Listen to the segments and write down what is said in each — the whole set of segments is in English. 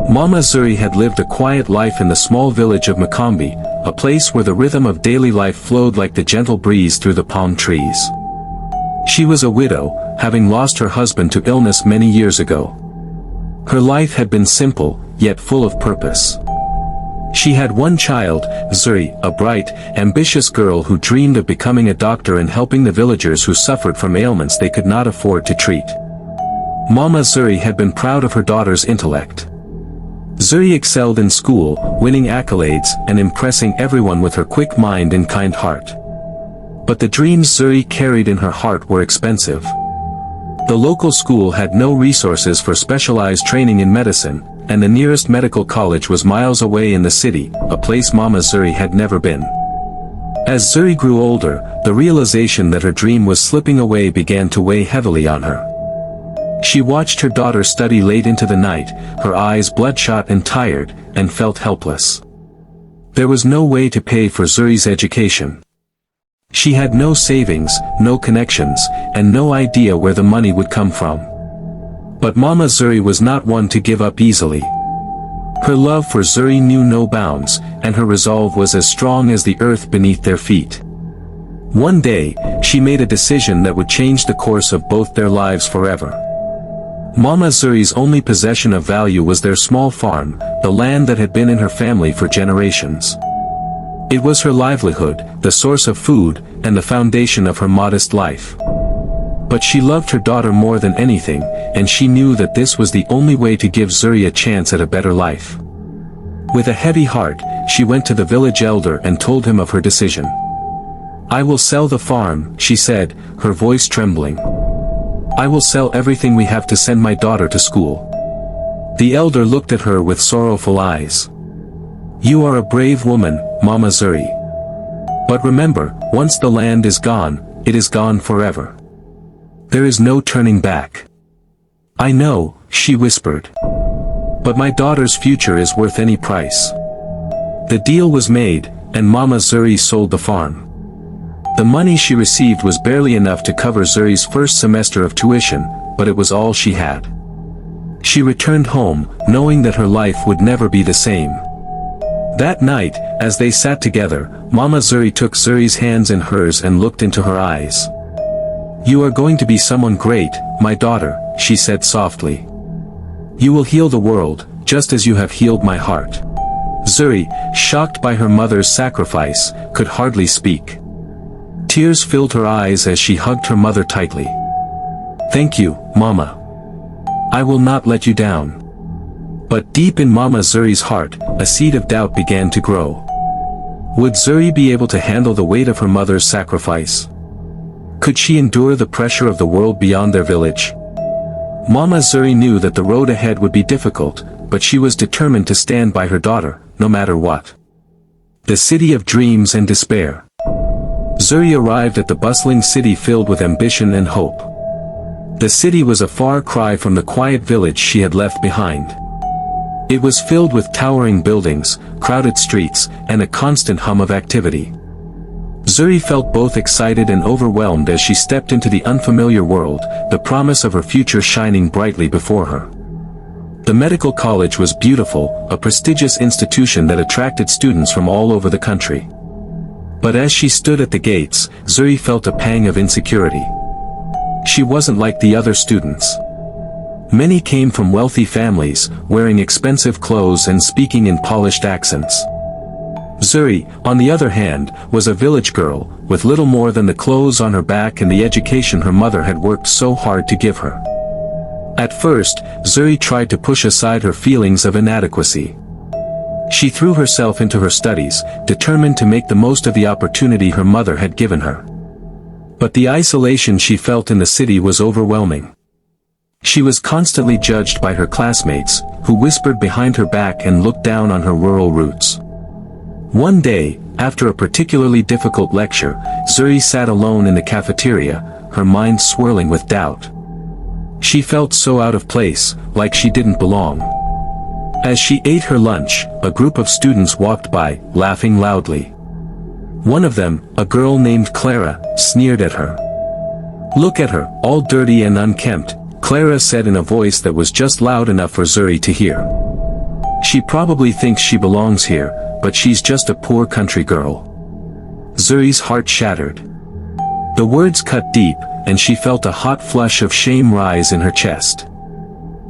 Mama Zuri had lived a quiet life in the small village of Makombe, a place where the rhythm of daily life flowed like the gentle breeze through the palm trees. She was a widow, having lost her husband to illness many years ago. Her life had been simple, yet full of purpose. She had one child, Zuri, a bright, ambitious girl who dreamed of becoming a doctor and helping the villagers who suffered from ailments they could not afford to treat. Mama Zuri had been proud of her daughter's intellect. Zuri excelled in school, winning accolades and impressing everyone with her quick mind and kind heart. But the dreams Zuri carried in her heart were expensive. The local school had no resources for specialized training in medicine, and the nearest medical college was miles away in the city, a place Mama Zuri had never been. As Zuri grew older, the realization that her dream was slipping away began to weigh heavily on her. She watched her daughter study late into the night, her eyes bloodshot and tired, and felt helpless. There was no way to pay for Zuri's education. She had no savings, no connections, and no idea where the money would come from. But Mama Zuri was not one to give up easily. Her love for Zuri knew no bounds, and her resolve was as strong as the earth beneath their feet. One day, she made a decision that would change the course of both their lives forever. Mama Zuri's only possession of value was their small farm, the land that had been in her family for generations. It was her livelihood, the source of food, and the foundation of her modest life. But she loved her daughter more than anything, and she knew that this was the only way to give Zuri a chance at a better life. With a heavy heart, she went to the village elder and told him of her decision. "I will sell the farm," she said, her voice trembling. "I will sell everything we have to send my daughter to school." The elder looked at her with sorrowful eyes. "You are a brave woman, Mama Zuri. But remember, once the land is gone, it is gone forever. There is no turning back." "I know," she whispered. "But my daughter's future is worth any price." The deal was made, and Mama Zuri sold the farm. The money she received was barely enough to cover Zuri's first semester of tuition, but it was all she had. She returned home, knowing that her life would never be the same. That night, as they sat together, Mama Zuri took Zuri's hands in hers and looked into her eyes. "You are going to be someone great, my daughter," she said softly. "You will heal the world, just as you have healed my heart." Zuri, shocked by her mother's sacrifice, could hardly speak. Tears filled her eyes as she hugged her mother tightly. "Thank you, Mama. I will not let you down." But deep in Mama Zuri's heart, a seed of doubt began to grow. Would Zuri be able to handle the weight of her mother's sacrifice? Could she endure the pressure of the world beyond their village? Mama Zuri knew that the road ahead would be difficult, but she was determined to stand by her daughter, no matter what. The city of dreams and despair. Zuri arrived at the bustling city filled with ambition and hope. The city was a far cry from the quiet village she had left behind. It was filled with towering buildings, crowded streets, and a constant hum of activity. Zuri felt both excited and overwhelmed as she stepped into the unfamiliar world, the promise of her future shining brightly before her. The medical college was beautiful, a prestigious institution that attracted students from all over the country. But as she stood at the gates, Zuri felt a pang of insecurity. She wasn't like the other students. Many came from wealthy families, wearing expensive clothes and speaking in polished accents. Zuri, on the other hand, was a village girl, with little more than the clothes on her back and the education her mother had worked so hard to give her. At first, Zuri tried to push aside her feelings of inadequacy. She threw herself into her studies, determined to make the most of the opportunity her mother had given her. But the isolation she felt in the city was overwhelming. She was constantly judged by her classmates, who whispered behind her back and looked down on her rural roots. One day, after a particularly difficult lecture, Zuri sat alone in the cafeteria, her mind swirling with doubt. She felt so out of place, like she didn't belong. As she ate her lunch, a group of students walked by, laughing loudly. One of them, a girl named Clara, sneered at her. "Look at her, all dirty and unkempt," Clara said in a voice that was just loud enough for Zuri to hear. She probably thinks she belongs here, but she's just a poor country girl." Zuri's heart shattered. The words cut deep, and she felt a hot flush of shame rise in her chest.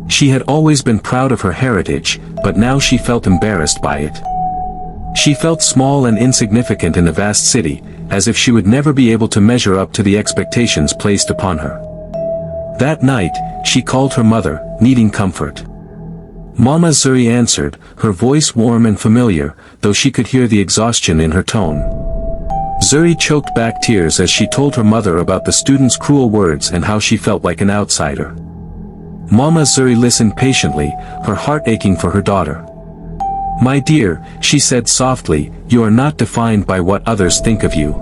She had always been proud of her heritage, but now she felt embarrassed by it. She felt small and insignificant in a vast city, as if she would never be able to measure up to the expectations placed upon her. That night, she called her mother, needing comfort. Mama Zuri answered, her voice warm and familiar, though she could hear the exhaustion in her tone. Zuri choked back tears as she told her mother about the student's cruel words and how she felt like an outsider. Mama Zuri listened patiently, her heart aching for her daughter. "My dear," she said softly, "you are not defined by what others think of you.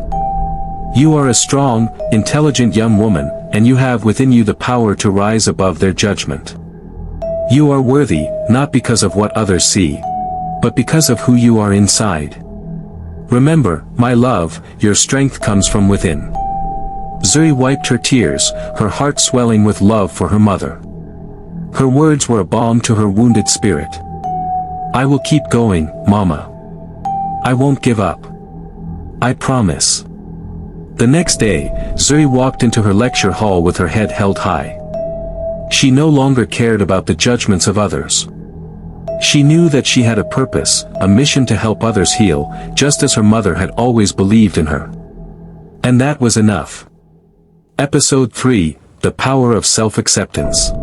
You are a strong, intelligent young woman, and you have within you the power to rise above their judgment. You are worthy, not because of what others see, but because of who you are inside. Remember, my love, your strength comes from within." Zuri wiped her tears, her heart swelling with love for her mother. Her words were a balm to her wounded spirit. "I will keep going, Mama. I won't give up. I promise." The next day, Zuri walked into her lecture hall with her head held high. She no longer cared about the judgments of others. She knew that she had a purpose, a mission to help others heal, just as her mother had always believed in her. And that was enough. Episode 3, The Power of Self-Acceptance.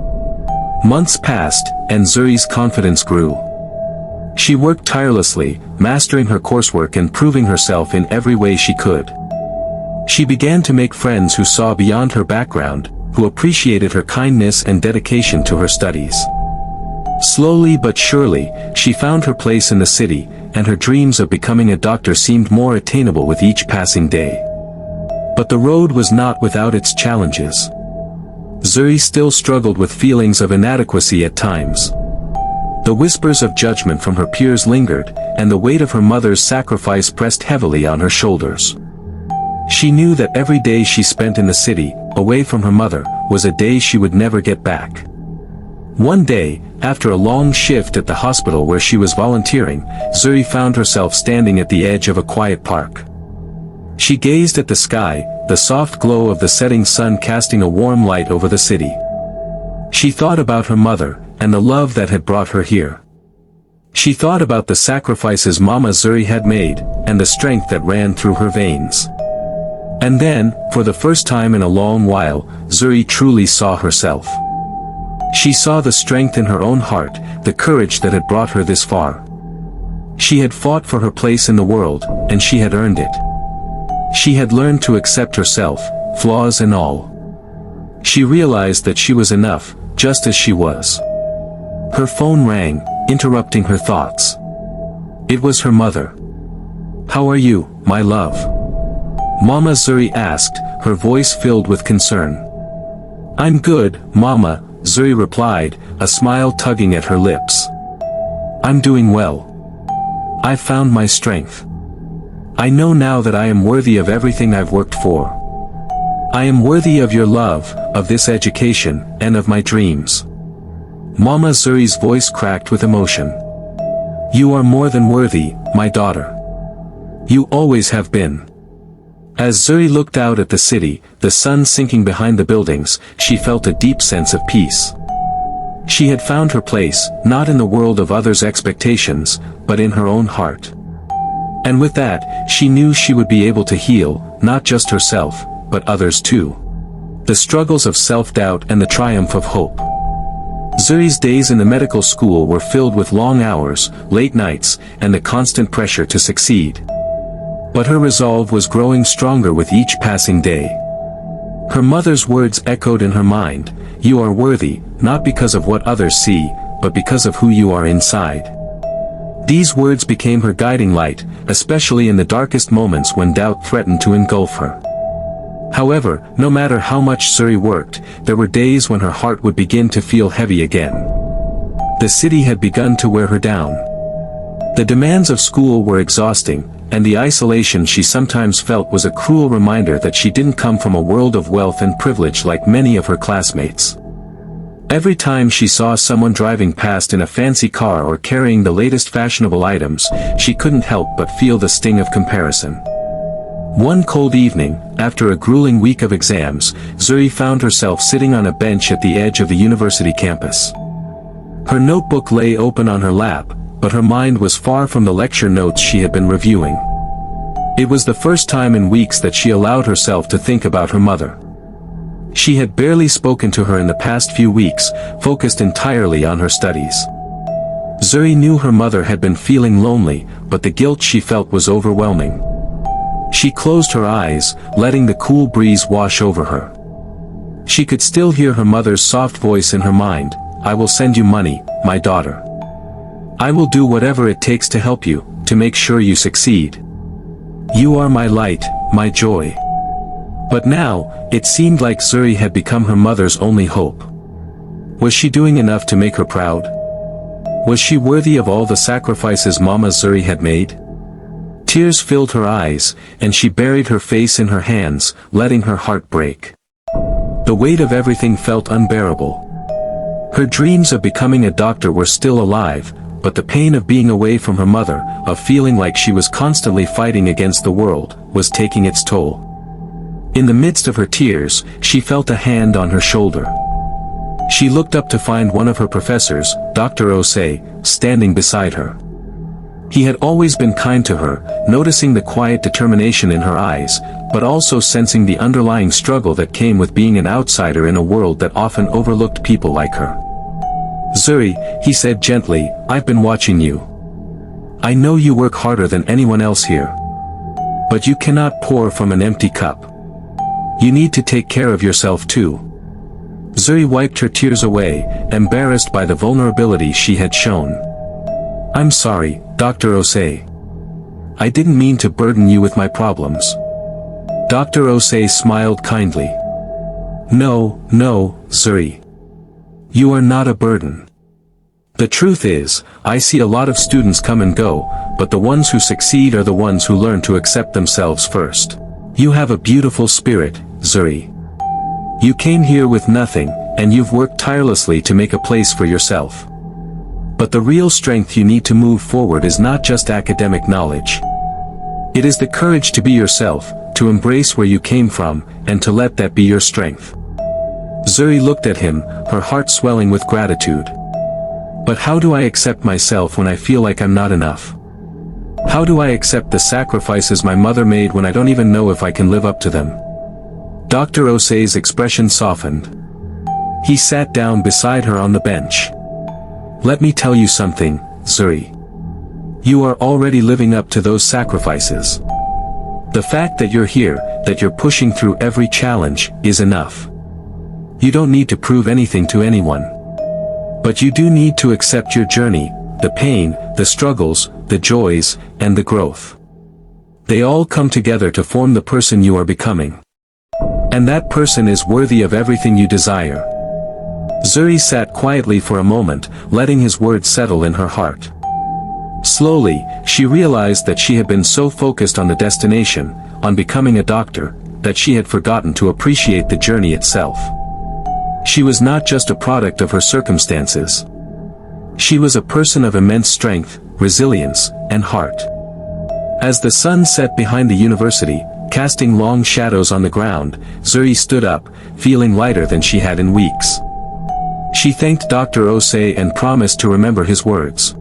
Months passed, and Zuri's confidence grew. She worked tirelessly, mastering her coursework and proving herself in every way she could. She began to make friends who saw beyond her background, who appreciated her kindness and dedication to her studies. Slowly but surely, she found her place in the city, and her dreams of becoming a doctor seemed more attainable with each passing day. But the road was not without its challenges. Zuri still struggled with feelings of inadequacy at times. The whispers of judgment from her peers lingered, and the weight of her mother's sacrifice pressed heavily on her shoulders. She knew that every day she spent in the city, away from her mother, was a day she would never get back. One day, after a long shift at the hospital where she was volunteering, Zuri found herself standing at the edge of a quiet park. She gazed at the sky, the soft glow of the setting sun casting a warm light over the city. She thought about her mother, and the love that had brought her here. She thought about the sacrifices Mama Zuri had made, and the strength that ran through her veins. And then, for the first time in a long while, Zuri truly saw herself. She saw the strength in her own heart, the courage that had brought her this far. She had fought for her place in the world, and she had earned it. She had learned to accept herself, flaws and all. She realized that she was enough, just as she was. Her phone rang, interrupting her thoughts. It was her mother. "How are you, my love?" Mama Zuri asked, her voice filled with concern. "I'm good, Mama," Zuri replied, a smile tugging at her lips. "I'm doing well. I've found my strength. I know now that I am worthy of everything I've worked for. I am worthy of your love, of this education, and of my dreams." Mama Zuri's voice cracked with emotion. "You are more than worthy, my daughter. You always have been." As Zuri looked out at the city, the sun sinking behind the buildings, she felt a deep sense of peace. She had found her place, not in the world of others' expectations, but in her own heart. And with that, she knew she would be able to heal, not just herself, but others too. The struggles of self-doubt and the triumph of hope. Zuri's days in the medical school were filled with long hours, late nights, and the constant pressure to succeed. But her resolve was growing stronger with each passing day. Her mother's words echoed in her mind, "You are worthy, not because of what others see, but because of who you are inside." These words became her guiding light, especially in the darkest moments when doubt threatened to engulf her. However, no matter how much Zuri worked, there were days when her heart would begin to feel heavy again. The city had begun to wear her down. The demands of school were exhausting, and the isolation she sometimes felt was a cruel reminder that she didn't come from a world of wealth and privilege like many of her classmates. Every time she saw someone driving past in a fancy car or carrying the latest fashionable items, she couldn't help but feel the sting of comparison. One cold evening, after a grueling week of exams, Zuri found herself sitting on a bench at the edge of the university campus. Her notebook lay open on her lap, but her mind was far from the lecture notes she had been reviewing. It was the first time in weeks that she allowed herself to think about her mother. She had barely spoken to her in the past few weeks, focused entirely on her studies. Zuri knew her mother had been feeling lonely, but the guilt she felt was overwhelming. She closed her eyes, letting the cool breeze wash over her. She could still hear her mother's soft voice in her mind, "I will send you money, my daughter. I will do whatever it takes to help you, to make sure you succeed. You are my light, my joy." But now, it seemed like Zuri had become her mother's only hope. Was she doing enough to make her proud? Was she worthy of all the sacrifices Mama Zuri had made? Tears filled her eyes, and she buried her face in her hands, letting her heart break. The weight of everything felt unbearable. Her dreams of becoming a doctor were still alive, but the pain of being away from her mother, of feeling like she was constantly fighting against the world, was taking its toll. In the midst of her tears, she felt a hand on her shoulder. She looked up to find one of her professors, Dr. Osei, standing beside her. He had always been kind to her, noticing the quiet determination in her eyes, but also sensing the underlying struggle that came with being an outsider in a world that often overlooked people like her. "Zuri," he said gently, "I've been watching you. I know you work harder than anyone else here. But you cannot pour from an empty cup. You need to take care of yourself too." Zuri wiped her tears away, embarrassed by the vulnerability she had shown. "I'm sorry, Dr. Osei. I didn't mean to burden you with my problems." Dr. Osei smiled kindly. No, Zuri. You are not a burden. The truth is, I see a lot of students come and go, but the ones who succeed are the ones who learn to accept themselves first. You have a beautiful spirit, Zuri. You came here with nothing, and you've worked tirelessly to make a place for yourself. But the real strength you need to move forward is not just academic knowledge. It is the courage to be yourself, to embrace where you came from, and to let that be your strength. Zuri looked at him, her heart swelling with gratitude. But how do I accept myself when I feel like I'm not enough? How do I accept the sacrifices my mother made when I don't even know if I can live up to them? Dr. Osei's expression softened. He sat down beside her on the bench. "Let me tell you something, Zuri. You are already living up to those sacrifices. The fact that you're here, that you're pushing through every challenge, is enough. You don't need to prove anything to anyone. But you do need to accept your journey, the pain, the struggles, the joys, and the growth. They all come together to form the person you are becoming. And that person is worthy of everything you desire." Zuri sat quietly for a moment, letting his words settle in her heart. Slowly, she realized that she had been so focused on the destination, on becoming a doctor, that she had forgotten to appreciate the journey itself. She was not just a product of her circumstances. She was a person of immense strength, resilience, and heart. As the sun set behind the university, casting long shadows on the ground, Zuri stood up, feeling lighter than she had in weeks. She thanked Dr. Osei and promised to remember his words.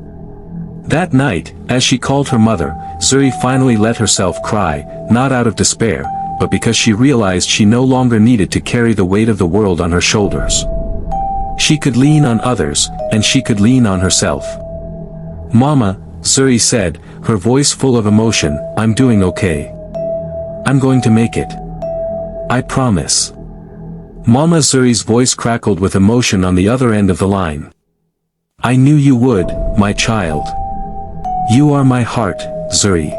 That night, as she called her mother, Zuri finally let herself cry, not out of despair, but because she realized she no longer needed to carry the weight of the world on her shoulders. She could lean on others, and she could lean on herself. "Mama," Zuri said, her voice full of emotion, "I'm doing okay. I'm going to make it. I promise." Mama Zuri's voice crackled with emotion on the other end of the line. "I knew you would, my child. You are my heart, Zuri.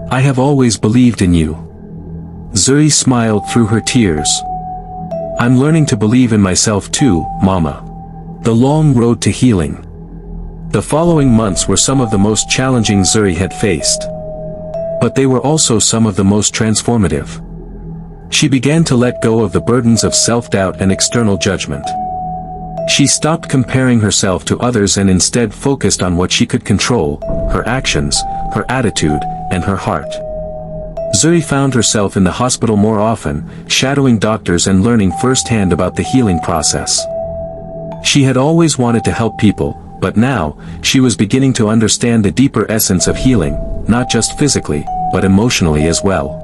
I have always believed in you." Zuri smiled through her tears. "I'm learning to believe in myself too, Mama." The long road to healing. The following months were some of the most challenging Zuri had faced. But they were also some of the most transformative. She began to let go of the burdens of self-doubt and external judgment. She stopped comparing herself to others and instead focused on what she could control: her actions, her attitude, and her heart. Zuri found herself in the hospital more often, shadowing doctors and learning firsthand about the healing process. She had always wanted to help people, but now, she was beginning to understand the deeper essence of healing, not just physically, but emotionally as well.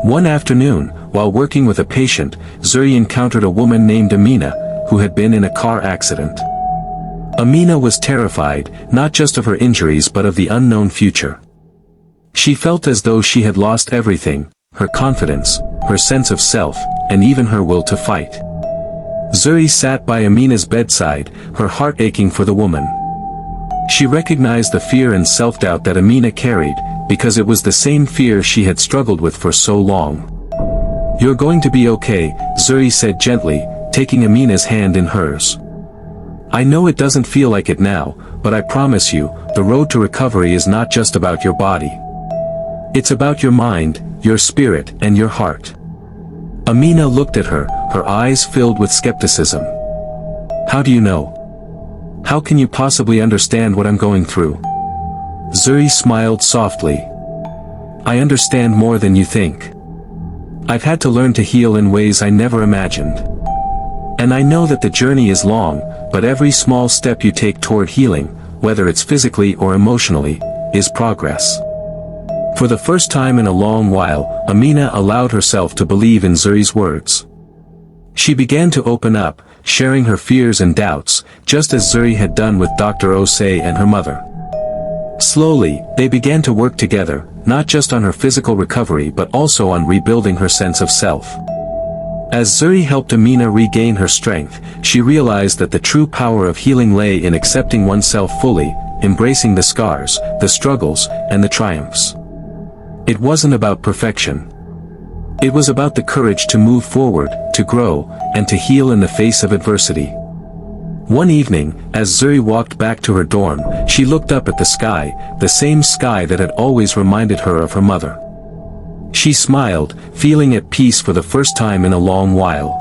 One afternoon, while working with a patient, Zuri encountered a woman named Amina, who had been in a car accident. Amina was terrified, not just of her injuries but of the unknown future. She felt as though she had lost everything: her confidence, her sense of self, and even her will to fight. Zuri sat by Amina's bedside, her heart aching for the woman. She recognized the fear and self-doubt that Amina carried, because it was the same fear she had struggled with for so long. "You're going to be okay," Zuri said gently, taking Amina's hand in hers. "I know it doesn't feel like it now, but I promise you, the road to recovery is not just about your body. It's about your mind, your spirit, and your heart." Amina looked at her, her eyes filled with skepticism. "How do you know? How can you possibly understand what I'm going through?" Zuri smiled softly. "I understand more than you think. I've had to learn to heal in ways I never imagined. And I know that the journey is long, but every small step you take toward healing, whether it's physically or emotionally, is progress." For the first time in a long while, Amina allowed herself to believe in Zuri's words. She began to open up, sharing her fears and doubts, just as Zuri had done with Dr. Osei and her mother. Slowly, they began to work together, not just on her physical recovery but also on rebuilding her sense of self. As Zuri helped Amina regain her strength, she realized that the true power of healing lay in accepting oneself fully, embracing the scars, the struggles, and the triumphs. It wasn't about perfection. It was about the courage to move forward, to grow, and to heal in the face of adversity. One evening, as Zuri walked back to her dorm, she looked up at the sky, the same sky that had always reminded her of her mother. She smiled, feeling at peace for the first time in a long while.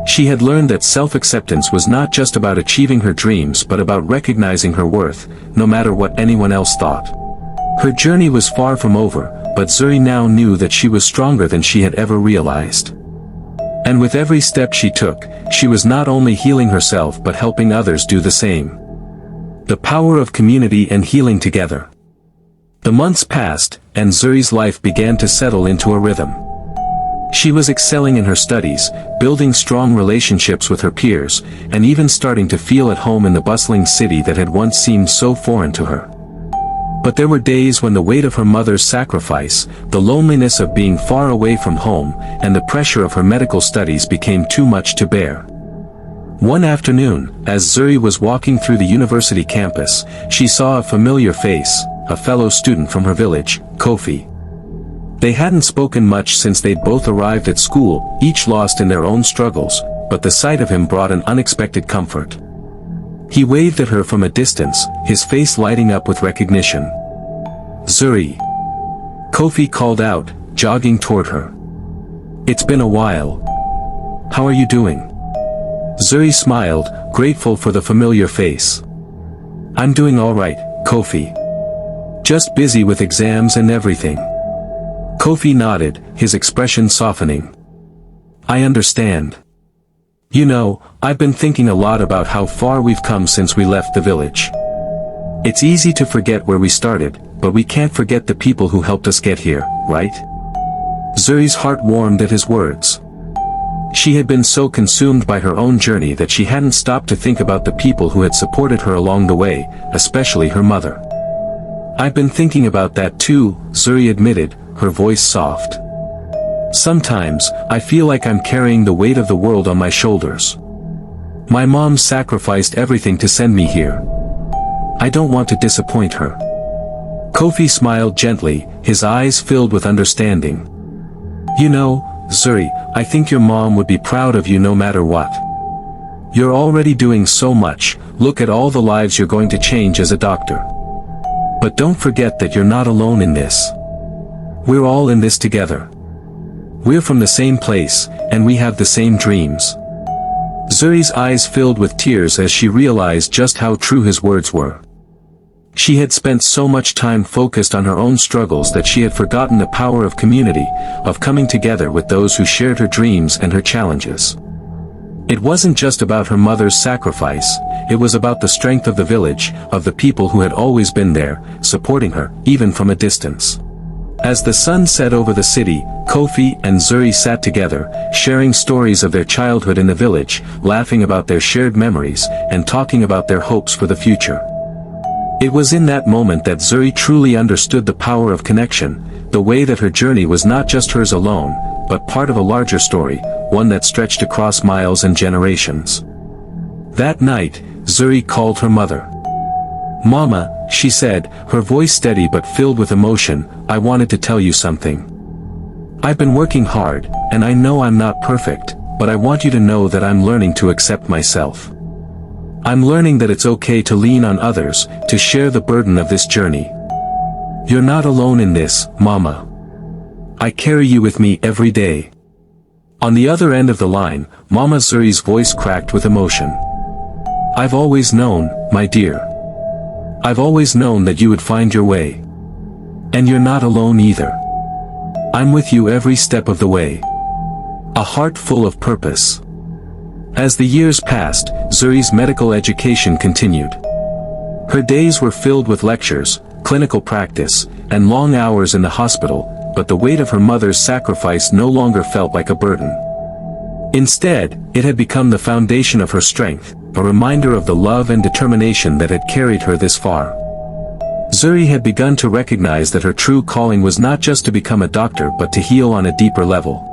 She had learned that self-acceptance was not just about achieving her dreams but about recognizing her worth, no matter what anyone else thought. Her journey was far from over, but Zuri now knew that she was stronger than she had ever realized. And with every step she took, she was not only healing herself but helping others do the same. The power of community and healing together. The months passed, and Zuri's life began to settle into a rhythm. She was excelling in her studies, building strong relationships with her peers, and even starting to feel at home in the bustling city that had once seemed so foreign to her. But there were days when the weight of her mother's sacrifice, the loneliness of being far away from home, and the pressure of her medical studies became too much to bear. One afternoon, as Zuri was walking through the university campus, she saw a familiar face, a fellow student from her village, Kofi. They hadn't spoken much since they'd both arrived at school, each lost in their own struggles, but the sight of him brought an unexpected comfort. He waved at her from a distance, his face lighting up with recognition. "Zuri!" Kofi called out, jogging toward her. "It's been a while. How are you doing?" Zuri smiled, grateful for the familiar face. "I'm doing all right, Kofi. Just busy with exams and everything." Kofi nodded, his expression softening. "I understand. You know, I've been thinking a lot about how far we've come since we left the village. It's easy to forget where we started, but we can't forget the people who helped us get here, right?" Zuri's heart warmed at his words. She had been so consumed by her own journey that she hadn't stopped to think about the people who had supported her along the way, especially her mother. "I've been thinking about that too," Zuri admitted, her voice soft. "Sometimes, I feel like I'm carrying the weight of the world on my shoulders. My mom sacrificed everything to send me here. I don't want to disappoint her." Kofi smiled gently, his eyes filled with understanding. "You know, Zuri, I think your mom would be proud of you no matter what. You're already doing so much, look at all the lives you're going to change as a doctor. But don't forget that you're not alone in this. We're all in this together. We're from the same place, and we have the same dreams." Zuri's eyes filled with tears as she realized just how true his words were. She had spent so much time focused on her own struggles that she had forgotten the power of community, of coming together with those who shared her dreams and her challenges. It wasn't just about her mother's sacrifice, it was about the strength of the village, of the people who had always been there, supporting her, even from a distance. As the sun set over the city, Kofi and Zuri sat together, sharing stories of their childhood in the village, laughing about their shared memories, and talking about their hopes for the future. It was in that moment that Zuri truly understood the power of connection, the way that her journey was not just hers alone, but part of a larger story, one that stretched across miles and generations. That night, Zuri called her mother. "Mama," she said, her voice steady but filled with emotion, "I wanted to tell you something. I've been working hard, and I know I'm not perfect, but I want you to know that I'm learning to accept myself. I'm learning that it's okay to lean on others, to share the burden of this journey. You're not alone in this, Mama. I carry you with me every day." On the other end of the line, Mama Zuri's voice cracked with emotion. "I've always known, my dear. I've always known that you would find your way. And you're not alone either. I'm with you every step of the way." A heart full of purpose. As the years passed, Zuri's medical education continued. Her days were filled with lectures, clinical practice, and long hours in the hospital, but the weight of her mother's sacrifice no longer felt like a burden. Instead, it had become the foundation of her strength, a reminder of the love and determination that had carried her this far. Zuri had begun to recognize that her true calling was not just to become a doctor but to heal on a deeper level.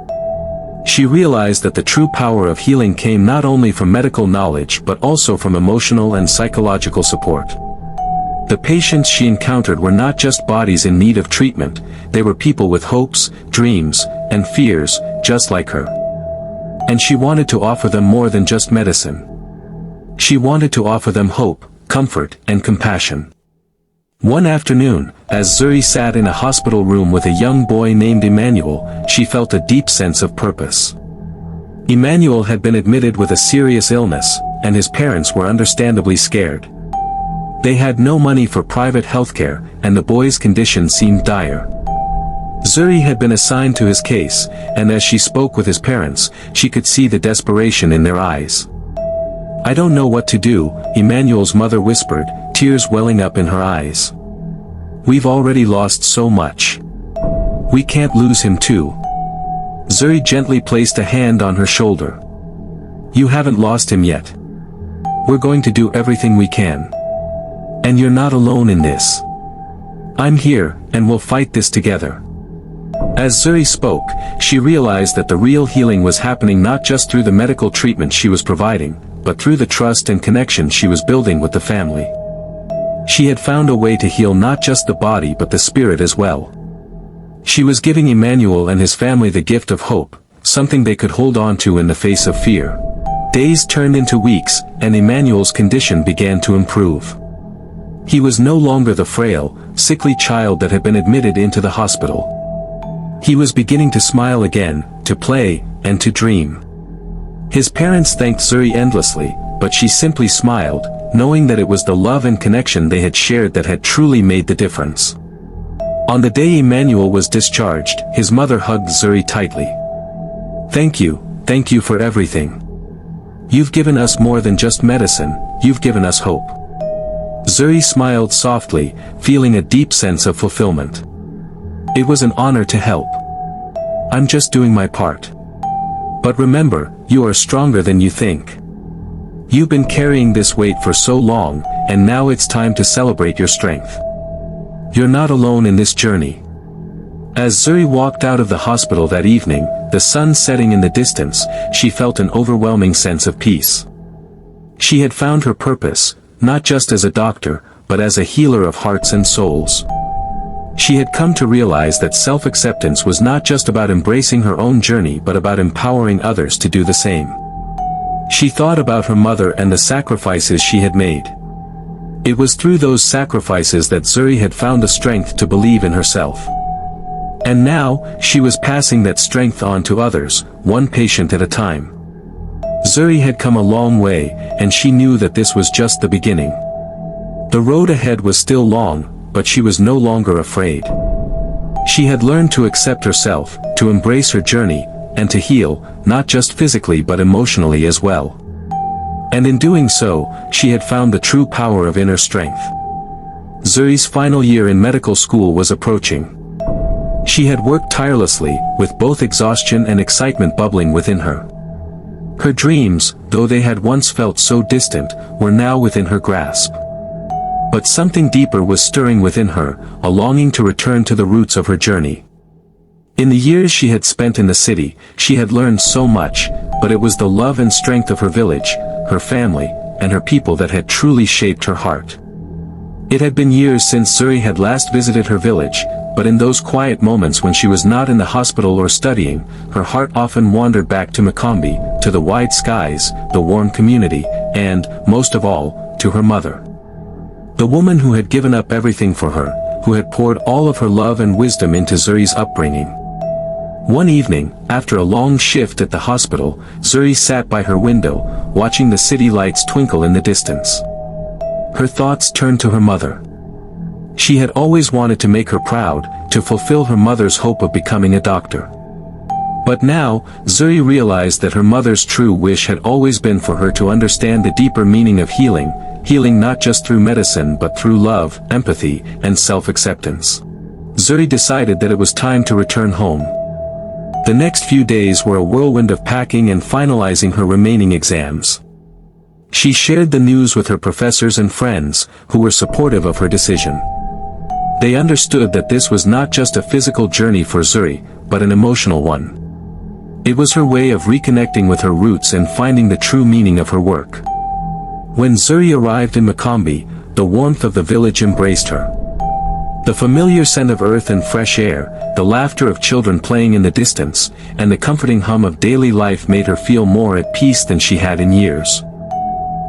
She realized that the true power of healing came not only from medical knowledge but also from emotional and psychological support. The patients she encountered were not just bodies in need of treatment, they were people with hopes, dreams, and fears, just like her. And she wanted to offer them more than just medicine. She wanted to offer them hope, comfort, and compassion. One afternoon, as Zuri sat in a hospital room with a young boy named Emmanuel, she felt a deep sense of purpose. Emmanuel had been admitted with a serious illness, and his parents were understandably scared. They had no money for private healthcare, and the boy's condition seemed dire. Zuri had been assigned to his case, and as she spoke with his parents, she could see the desperation in their eyes. "I don't know what to do," Emmanuel's mother whispered, tears welling up in her eyes. "We've already lost so much. We can't lose him too." Zuri gently placed a hand on her shoulder. "You haven't lost him yet. We're going to do everything we can. And you're not alone in this. I'm here, and we'll fight this together." As Zuri spoke, she realized that the real healing was happening not just through the medical treatment she was providing, but through the trust and connection she was building with the family. She had found a way to heal not just the body but the spirit as well. She was giving Emmanuel and his family the gift of hope, something they could hold on to in the face of fear. Days turned into weeks, and Emmanuel's condition began to improve. He was no longer the frail, sickly child that had been admitted into the hospital. He was beginning to smile again, to play, and to dream. His parents thanked Zuri endlessly, but she simply smiled, knowing that it was the love and connection they had shared that had truly made the difference. On the day Emmanuel was discharged, his mother hugged Zuri tightly. Thank you for everything. You've given us more than just medicine, you've given us hope." Zuri smiled softly, feeling a deep sense of fulfillment. "It was an honor to help. I'm just doing my part. But remember, you are stronger than you think. You've been carrying this weight for so long, and now it's time to celebrate your strength. You're not alone in this journey." As Zuri walked out of the hospital that evening, the sun setting in the distance, she felt an overwhelming sense of peace. She had found her purpose, not just as a doctor, but as a healer of hearts and souls. She had come to realize that self-acceptance was not just about embracing her own journey but about empowering others to do the same. She thought about her mother and the sacrifices she had made. It was through those sacrifices that Zuri had found the strength to believe in herself. And now, she was passing that strength on to others, one patient at a time. Zuri had come a long way, and she knew that this was just the beginning. The road ahead was still long, but she was no longer afraid. She had learned to accept herself, to embrace her journey, and to heal, not just physically but emotionally as well. And in doing so, she had found the true power of inner strength. Zuri's final year in medical school was approaching. She had worked tirelessly, with both exhaustion and excitement bubbling within her. Her dreams, though they had once felt so distant, were now within her grasp. But something deeper was stirring within her, a longing to return to the roots of her journey. In the years she had spent in the city, she had learned so much, but it was the love and strength of her village, her family, and her people that had truly shaped her heart. It had been years since Zuri had last visited her village, but in those quiet moments when she was not in the hospital or studying, her heart often wandered back to Makombe, to the wide skies, the warm community, and, most of all, to her mother. The woman who had given up everything for her, who had poured all of her love and wisdom into Zuri's upbringing. One evening, after a long shift at the hospital, Zuri sat by her window, watching the city lights twinkle in the distance. Her thoughts turned to her mother. She had always wanted to make her proud, to fulfill her mother's hope of becoming a doctor. But now, Zuri realized that her mother's true wish had always been for her to understand the deeper meaning of healing, healing not just through medicine but through love, empathy, and self-acceptance. Zuri decided that it was time to return home. The next few days were a whirlwind of packing and finalizing her remaining exams. She shared the news with her professors and friends, who were supportive of her decision. They understood that this was not just a physical journey for Zuri, but an emotional one. It was her way of reconnecting with her roots and finding the true meaning of her work. When Zuri arrived in Makombe, the warmth of the village embraced her. The familiar scent of earth and fresh air, the laughter of children playing in the distance, and the comforting hum of daily life made her feel more at peace than she had in years.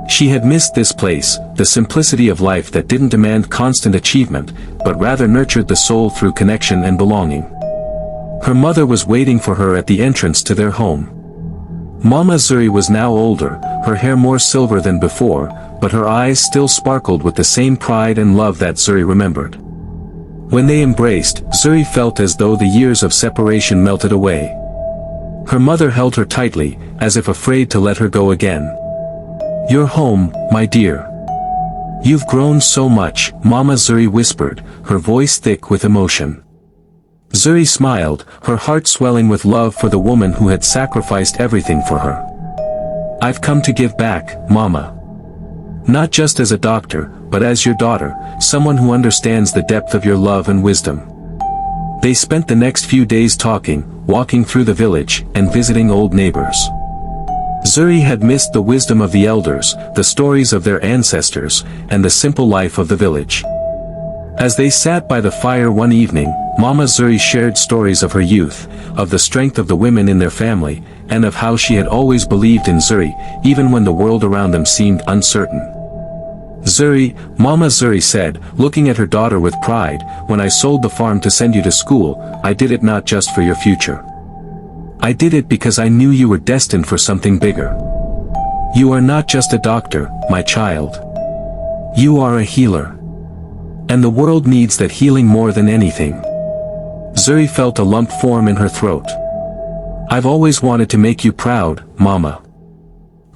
She had missed this place, the simplicity of life that didn't demand constant achievement, but rather nurtured the soul through connection and belonging. Her mother was waiting for her at the entrance to their home. Mama Zuri was now older, her hair more silver than before, but her eyes still sparkled with the same pride and love that Zuri remembered. When they embraced, Zuri felt as though the years of separation melted away. Her mother held her tightly, as if afraid to let her go again. "You're home, my dear. You've grown so much," Mama Zuri whispered, her voice thick with emotion. Zuri smiled, her heart swelling with love for the woman who had sacrificed everything for her. "I've come to give back, Mama. Not just as a doctor, but as your daughter, someone who understands the depth of your love and wisdom." They spent the next few days talking, walking through the village, and visiting old neighbors. Zuri had missed the wisdom of the elders, the stories of their ancestors, and the simple life of the village. As they sat by the fire one evening, Mama Zuri shared stories of her youth, of the strength of the women in their family, and of how she had always believed in Zuri, even when the world around them seemed uncertain. "Zuri," Mama Zuri said, looking at her daughter with pride, "when I sold the farm to send you to school, I did it not just for your future. I did it because I knew you were destined for something bigger. You are not just a doctor, my child. You are a healer. And the world needs that healing more than anything." Zuri felt a lump form in her throat. "I've always wanted to make you proud, Mama.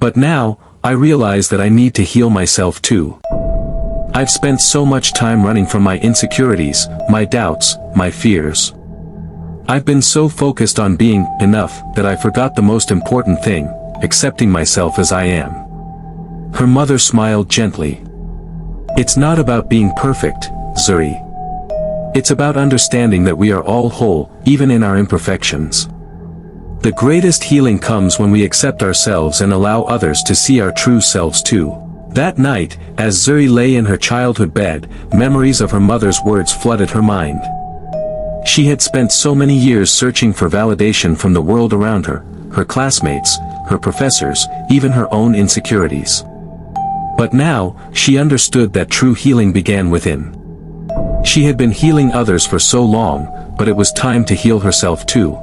But now, I realize that I need to heal myself too. I've spent so much time running from my insecurities, my doubts, my fears. I've been so focused on being enough that I forgot the most important thing, accepting myself as I am." Her mother smiled gently. "It's not about being perfect, Zuri. It's about understanding that we are all whole, even in our imperfections. The greatest healing comes when we accept ourselves and allow others to see our true selves too." That night, as Zuri lay in her childhood bed, memories of her mother's words flooded her mind. She had spent so many years searching for validation from the world around her, her classmates, her professors, even her own insecurities. But now, she understood that true healing began within. She had been healing others for so long, but it was time to heal herself too.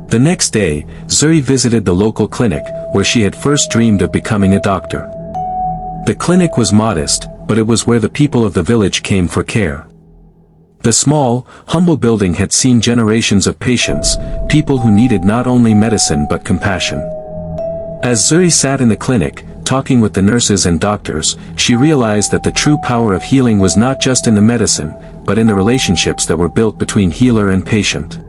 The next day, Zuri visited the local clinic, where she had first dreamed of becoming a doctor. The clinic was modest, but it was where the people of the village came for care. The small, humble building had seen generations of patients, people who needed not only medicine but compassion. As Zuri sat in the clinic, talking with the nurses and doctors, she realized that the true power of healing was not just in the medicine, but in the relationships that were built between healer and patient.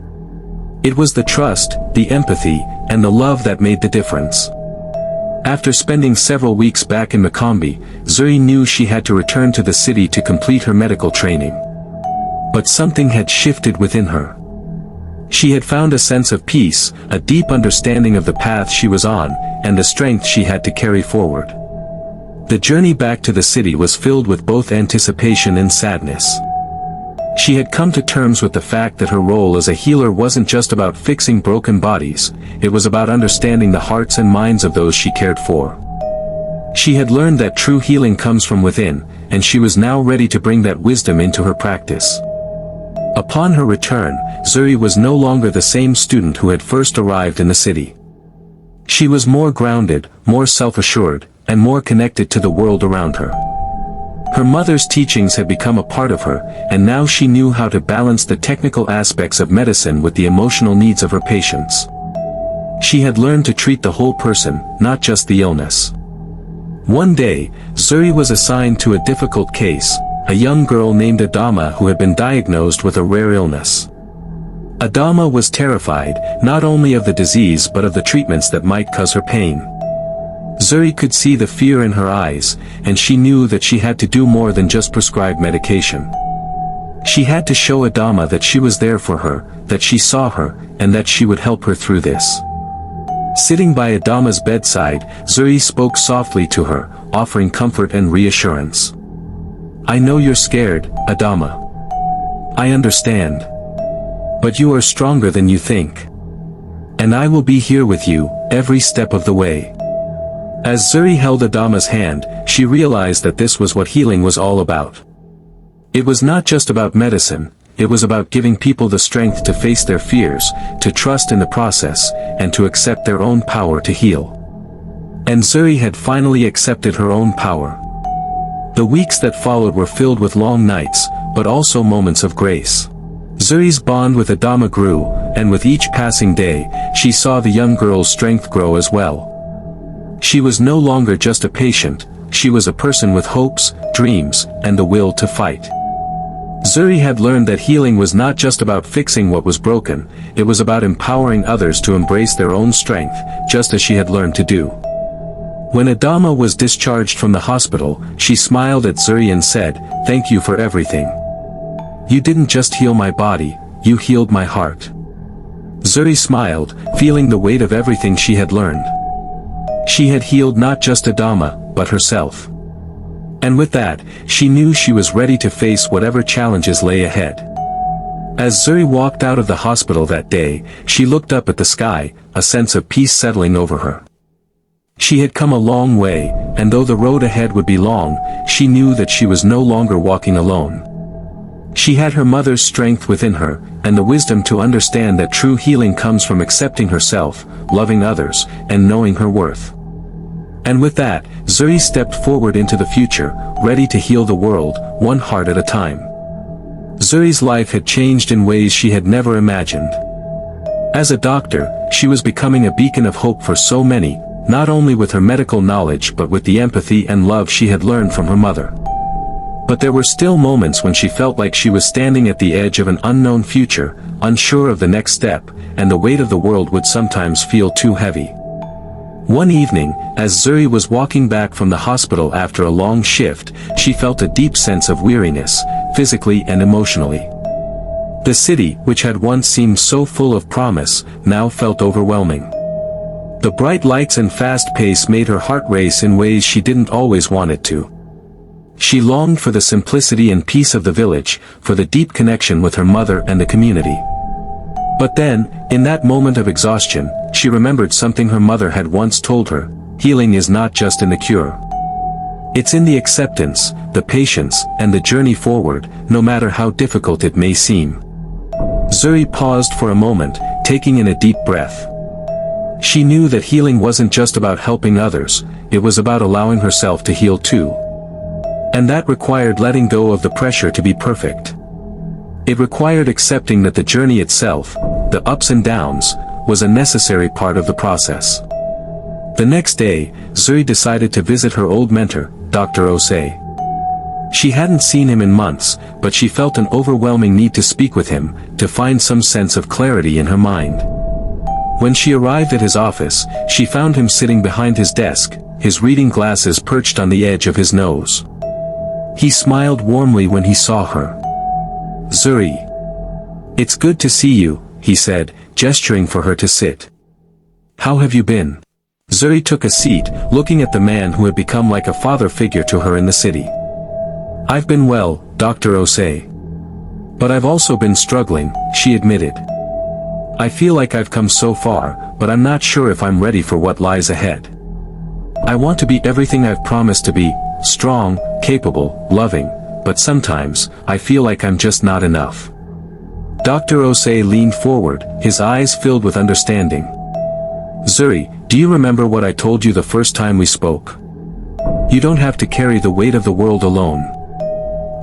It was the trust, the empathy, and the love that made the difference. After spending several weeks back in Makombe, Zuri knew she had to return to the city to complete her medical training. But something had shifted within her. She had found a sense of peace, a deep understanding of the path she was on, and the strength she had to carry forward. The journey back to the city was filled with both anticipation and sadness. She had come to terms with the fact that her role as a healer wasn't just about fixing broken bodies, it was about understanding the hearts and minds of those she cared for. She had learned that true healing comes from within, and she was now ready to bring that wisdom into her practice. Upon her return, Zuri was no longer the same student who had first arrived in the city. She was more grounded, more self-assured, and more connected to the world around her. Her mother's teachings had become a part of her, and now she knew how to balance the technical aspects of medicine with the emotional needs of her patients. She had learned to treat the whole person, not just the illness. One day, Zuri was assigned to a difficult case, a young girl named Adama who had been diagnosed with a rare illness. Adama was terrified, not only of the disease but of the treatments that might cause her pain. Zuri could see the fear in her eyes, and she knew that she had to do more than just prescribe medication. She had to show Adama that she was there for her, that she saw her, and that she would help her through this. Sitting by Adama's bedside, Zuri spoke softly to her, offering comfort and reassurance. "I know you're scared, Adama. I understand. But you are stronger than you think. And I will be here with you, every step of the way." As Zuri held Adama's hand, she realized that this was what healing was all about. It was not just about medicine, it was about giving people the strength to face their fears, to trust in the process, and to accept their own power to heal. And Zuri had finally accepted her own power. The weeks that followed were filled with long nights, but also moments of grace. Zuri's bond with Adama grew, and with each passing day, she saw the young girl's strength grow as well. She was no longer just a patient, she was a person with hopes, dreams, and the will to fight. Zuri had learned that healing was not just about fixing what was broken, it was about empowering others to embrace their own strength, just as she had learned to do. When Adama was discharged from the hospital, she smiled at Zuri and said, "Thank you for everything. You didn't just heal my body, you healed my heart." Zuri smiled, feeling the weight of everything she had learned. She had healed not just Adama, but herself. And with that, she knew she was ready to face whatever challenges lay ahead. As Zuri walked out of the hospital that day, she looked up at the sky, a sense of peace settling over her. She had come a long way, and though the road ahead would be long, she knew that she was no longer walking alone. She had her mother's strength within her, and the wisdom to understand that true healing comes from accepting herself, loving others, and knowing her worth. And with that, Zuri stepped forward into the future, ready to heal the world, one heart at a time. Zuri's life had changed in ways she had never imagined. As a doctor, she was becoming a beacon of hope for so many, not only with her medical knowledge but with the empathy and love she had learned from her mother. But there were still moments when she felt like she was standing at the edge of an unknown future, unsure of the next step, and the weight of the world would sometimes feel too heavy. One evening, as Zuri was walking back from the hospital after a long shift, she felt a deep sense of weariness, physically and emotionally. The city, which had once seemed so full of promise, now felt overwhelming. The bright lights and fast pace made her heart race in ways she didn't always want it to. She longed for the simplicity and peace of the village, for the deep connection with her mother and the community. But then, in that moment of exhaustion, she remembered something her mother had once told her: healing is not just in the cure. It's in the acceptance, the patience, and the journey forward, no matter how difficult it may seem. Zuri paused for a moment, taking in a deep breath. She knew that healing wasn't just about helping others, it was about allowing herself to heal too. And that required letting go of the pressure to be perfect. It required accepting that the journey itself, the ups and downs, was a necessary part of the process. The next day, Zuri decided to visit her old mentor, Dr. Osei. She hadn't seen him in months, but she felt an overwhelming need to speak with him, to find some sense of clarity in her mind. When she arrived at his office, she found him sitting behind his desk, his reading glasses perched on the edge of his nose. He smiled warmly when he saw her. "Zuri. It's good to see you," he said, gesturing for her to sit. "How have you been?" Zuri took a seat, looking at the man who had become like a father figure to her in the city. "I've been well, Dr. Osei. But I've also been struggling," she admitted. "I feel like I've come so far, but I'm not sure if I'm ready for what lies ahead. I want to be everything I've promised to be, strong, capable, loving, but sometimes, I feel like I'm just not enough." Dr. Osei leaned forward, his eyes filled with understanding. "Zuri, do you remember what I told you the first time we spoke? You don't have to carry the weight of the world alone.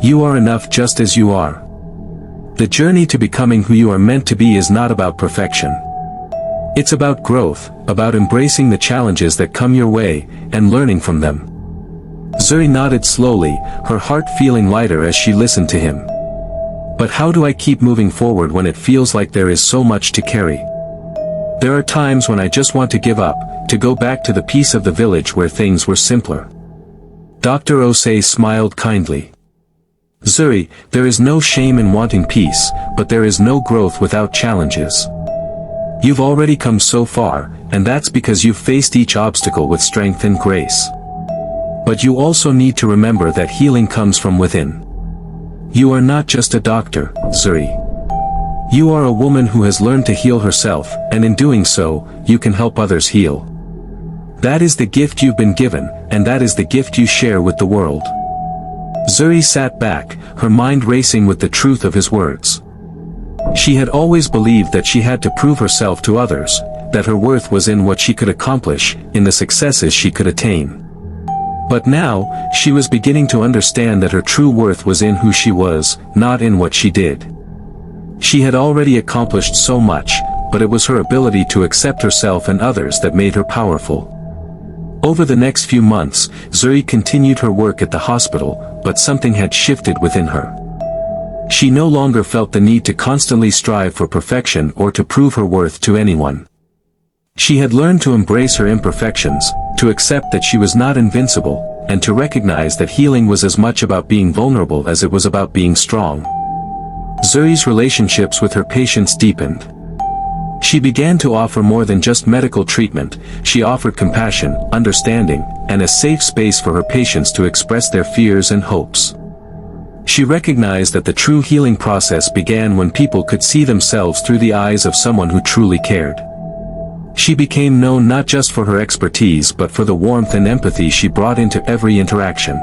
You are enough just as you are. The journey to becoming who you are meant to be is not about perfection. It's about growth, about embracing the challenges that come your way, and learning from them." Zuri nodded slowly, her heart feeling lighter as she listened to him. "But how do I keep moving forward when it feels like there is so much to carry? There are times when I just want to give up, to go back to the peace of the village where things were simpler." Dr. Osei smiled kindly. "Zuri, there is no shame in wanting peace, but there is no growth without challenges. You've already come so far, and that's because you've faced each obstacle with strength and grace. But you also need to remember that healing comes from within. You are not just a doctor, Zuri. You are a woman who has learned to heal herself, and in doing so, you can help others heal. That is the gift you've been given, and that is the gift you share with the world." Zuri sat back, her mind racing with the truth of his words. She had always believed that she had to prove herself to others, that her worth was in what she could accomplish, in the successes she could attain. But now, she was beginning to understand that her true worth was in who she was, not in what she did. She had already accomplished so much, but it was her ability to accept herself and others that made her powerful. Over the next few months, Zuri continued her work at the hospital, but something had shifted within her. She no longer felt the need to constantly strive for perfection or to prove her worth to anyone. She had learned to embrace her imperfections, to accept that she was not invincible, and to recognize that healing was as much about being vulnerable as it was about being strong. Zuri's relationships with her patients deepened. She began to offer more than just medical treatment, she offered compassion, understanding, and a safe space for her patients to express their fears and hopes. She recognized that the true healing process began when people could see themselves through the eyes of someone who truly cared. She became known not just for her expertise but for the warmth and empathy she brought into every interaction.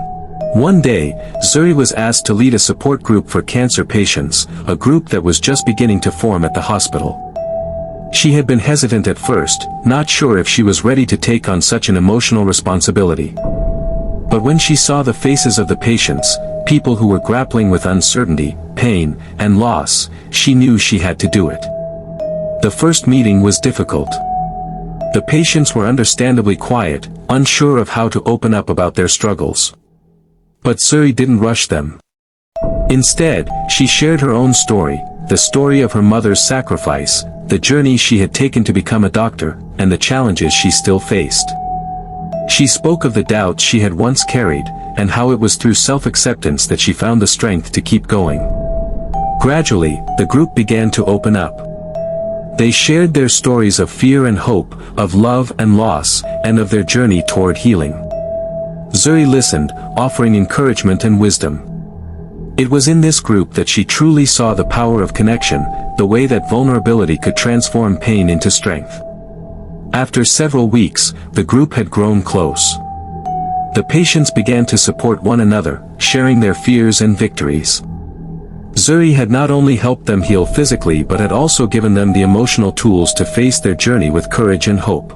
One day, Zuri was asked to lead a support group for cancer patients, a group that was just beginning to form at the hospital. She had been hesitant at first, not sure if she was ready to take on such an emotional responsibility. But when she saw the faces of the patients, people who were grappling with uncertainty, pain, and loss, she knew she had to do it. The first meeting was difficult. The patients were understandably quiet, unsure of how to open up about their struggles. But Zuri didn't rush them. Instead, she shared her own story, the story of her mother's sacrifice, the journey she had taken to become a doctor, and the challenges she still faced. She spoke of the doubts she had once carried, and how it was through self-acceptance that she found the strength to keep going. Gradually, the group began to open up. They shared their stories of fear and hope, of love and loss, and of their journey toward healing. Zuri listened, offering encouragement and wisdom. It was in this group that she truly saw the power of connection, the way that vulnerability could transform pain into strength. After several weeks, the group had grown close. The patients began to support one another, sharing their fears and victories. Zuri had not only helped them heal physically but had also given them the emotional tools to face their journey with courage and hope.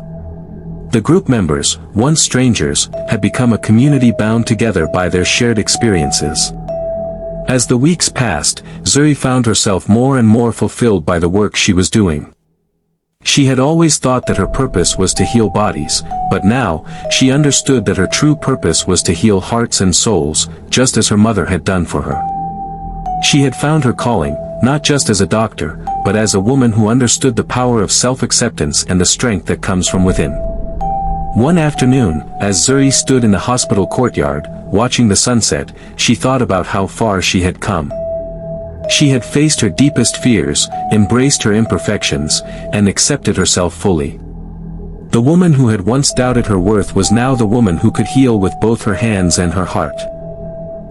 The group members, once strangers, had become a community bound together by their shared experiences. As the weeks passed, Zuri found herself more and more fulfilled by the work she was doing. She had always thought that her purpose was to heal bodies, but now, she understood that her true purpose was to heal hearts and souls, just as her mother had done for her. She had found her calling, not just as a doctor, but as a woman who understood the power of self-acceptance and the strength that comes from within. One afternoon, as Zuri stood in the hospital courtyard, watching the sunset, she thought about how far she had come. She had faced her deepest fears, embraced her imperfections, and accepted herself fully. The woman who had once doubted her worth was now the woman who could heal with both her hands and her heart.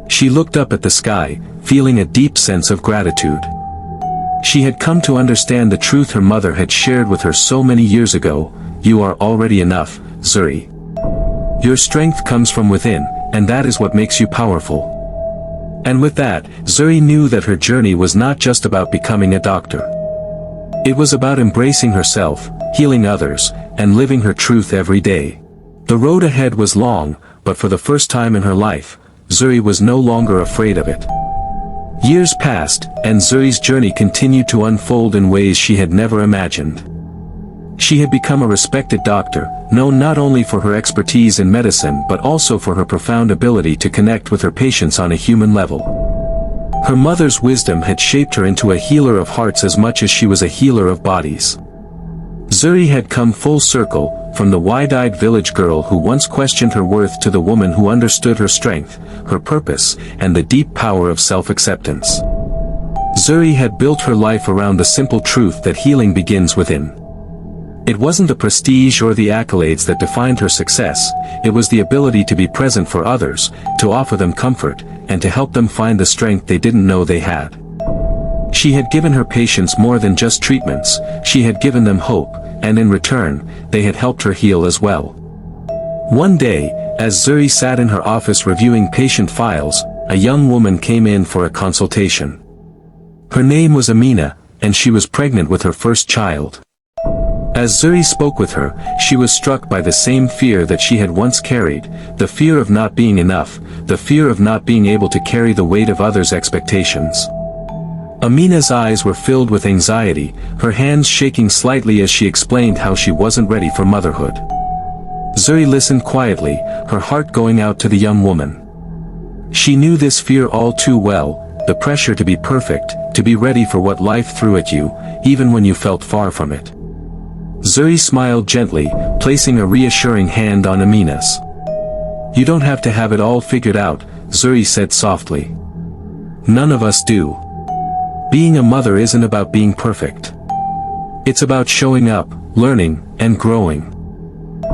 She looked up at the sky, feeling a deep sense of gratitude. She had come to understand the truth her mother had shared with her so many years ago: "You are already enough, Zuri. Your strength comes from within, and that is what makes you powerful." And with that, Zuri knew that her journey was not just about becoming a doctor. It was about embracing herself, healing others, and living her truth every day. The road ahead was long, but for the first time in her life, Zuri was no longer afraid of it. Years passed, and Zuri's journey continued to unfold in ways she had never imagined. She had become a respected doctor, known not only for her expertise in medicine but also for her profound ability to connect with her patients on a human level. Her mother's wisdom had shaped her into a healer of hearts as much as she was a healer of bodies. Zuri had come full circle, from the wide-eyed village girl who once questioned her worth to the woman who understood her strength, her purpose, and the deep power of self-acceptance. Zuri had built her life around the simple truth that healing begins within. It wasn't the prestige or the accolades that defined her success, it was the ability to be present for others, to offer them comfort, and to help them find the strength they didn't know they had. She had given her patients more than just treatments, she had given them hope, and in return, they had helped her heal as well. One day, as Zuri sat in her office reviewing patient files, a young woman came in for a consultation. Her name was Amina, and she was pregnant with her first child. As Zuri spoke with her, she was struck by the same fear that she had once carried, the fear of not being enough, the fear of not being able to carry the weight of others' expectations. Amina's eyes were filled with anxiety, her hands shaking slightly as she explained how she wasn't ready for motherhood. Zuri listened quietly, her heart going out to the young woman. She knew this fear all too well, the pressure to be perfect, to be ready for what life threw at you, even when you felt far from it. Zuri smiled gently, placing a reassuring hand on Amina's. "You don't have to have it all figured out," Zuri said softly. "None of us do. Being a mother isn't about being perfect. It's about showing up, learning, and growing.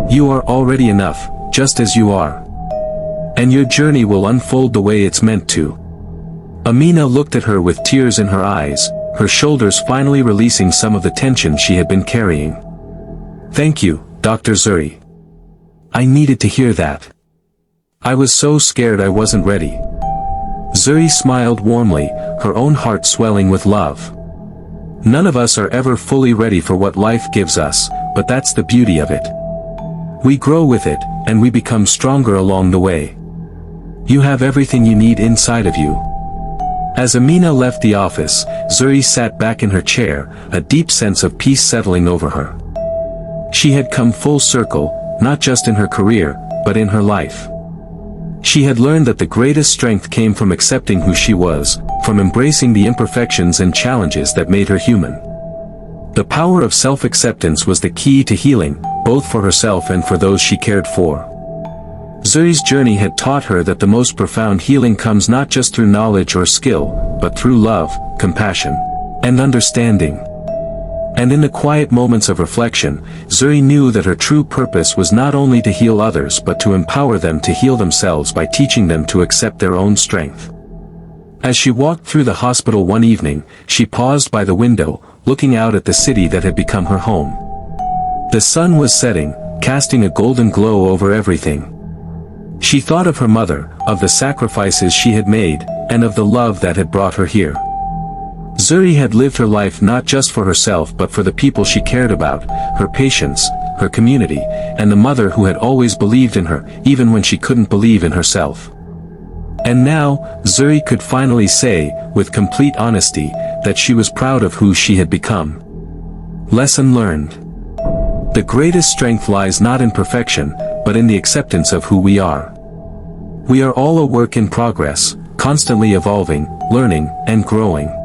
You are already enough, just as you are. And your journey will unfold the way it's meant to." Amina looked at her with tears in her eyes, her shoulders finally releasing some of the tension she had been carrying. "Thank you, Dr. Zuri. I needed to hear that. I was so scared I wasn't ready." Zuri smiled warmly, her own heart swelling with love. None of us are ever fully ready for what life gives us, but that's the beauty of it. We grow with it, and we become stronger along the way. You have everything you need inside of you. As Amina left the office, Zuri sat back in her chair, a deep sense of peace settling over her. She had come full circle, not just in her career, but in her life. She had learned that the greatest strength came from accepting who she was, from embracing the imperfections and challenges that made her human. The power of self-acceptance was the key to healing, both for herself and for those she cared for. Zuri's journey had taught her that the most profound healing comes not just through knowledge or skill, but through love, compassion, and understanding. And in the quiet moments of reflection, Zuri knew that her true purpose was not only to heal others but to empower them to heal themselves by teaching them to accept their own strength. As she walked through the hospital one evening, she paused by the window, looking out at the city that had become her home. The sun was setting, casting a golden glow over everything. She thought of her mother, of the sacrifices she had made, and of the love that had brought her here. Zuri had lived her life not just for herself but for the people she cared about, her patients, her community, and the mother who had always believed in her, even when she couldn't believe in herself. And now, Zuri could finally say, with complete honesty, that she was proud of who she had become. Lesson learned. The greatest strength lies not in perfection, but in the acceptance of who we are. We are all a work in progress, constantly evolving, learning, and growing.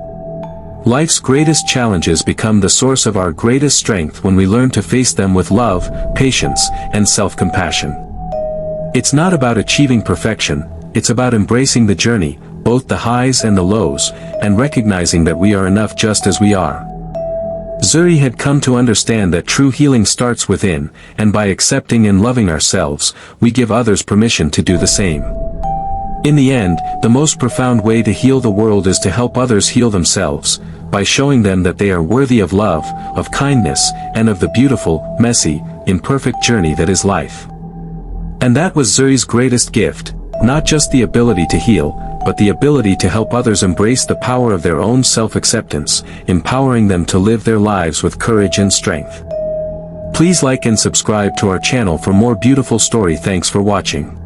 Life's greatest challenges become the source of our greatest strength when we learn to face them with love, patience, and self-compassion. It's not about achieving perfection, it's about embracing the journey, both the highs and the lows, and recognizing that we are enough just as we are. Zuri had come to understand that true healing starts within, and by accepting and loving ourselves, we give others permission to do the same. In the end, the most profound way to heal the world is to help others heal themselves, by showing them that they are worthy of love, of kindness, and of the beautiful, messy, imperfect journey that is life. And that was Zuri's greatest gift, not just the ability to heal, but the ability to help others embrace the power of their own self-acceptance, empowering them to live their lives with courage and strength. Please like and subscribe to our channel for more beautiful story. Thanks for watching.